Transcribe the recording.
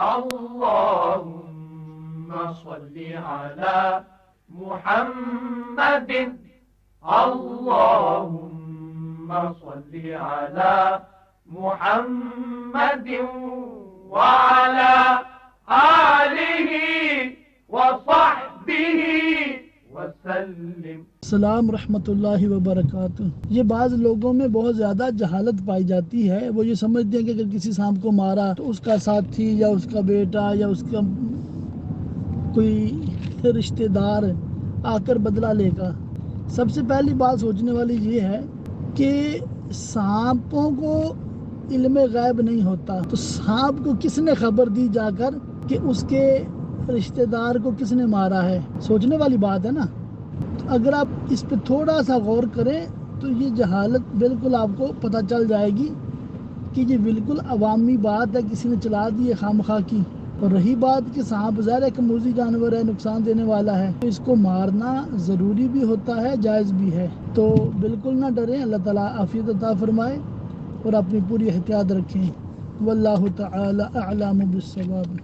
اللهم صل على محمد اللهم صل على محمد وعلى آله وصحبه وسلم۔ السلام رحمۃ اللہ وبرکاتہ۔ یہ بعض لوگوں میں بہت زیادہ جہالت پائی جاتی ہے، وہ یہ سمجھتے ہیں کہ اگر کسی سانپ کو مارا تو اس کا ساتھی یا اس کا بیٹا یا اس کا کوئی رشتہ دار آ کر بدلہ لے گا۔ سب سے پہلی بات سوچنے والی یہ ہے کہ سانپوں کو علم غیب نہیں ہوتا، تو سانپ کو کس نے خبر دی جا کر کہ اس کے رشتہ دار کو کس نے مارا ہے؟ سوچنے والی بات ہے نا۔ اگر آپ اس پہ تھوڑا سا غور کریں تو یہ جہالت بالکل آپ کو پتہ چل جائے گی کہ یہ بالکل عوامی بات ہے، کسی نے چلا دی ہے خامخواہ کی۔ اور رہی بات کہ سانپ ظاہر ہے کہ موذی جانور ہے، نقصان دینے والا ہے، تو اس کو مارنا ضروری بھی ہوتا ہے، جائز بھی ہے۔ تو بالکل نہ ڈریں، اللہ تعالیٰ عافیت عطا فرمائے اور اپنی پوری احتیاط رکھیں۔ واللہ تعالی اعلم بالصواب۔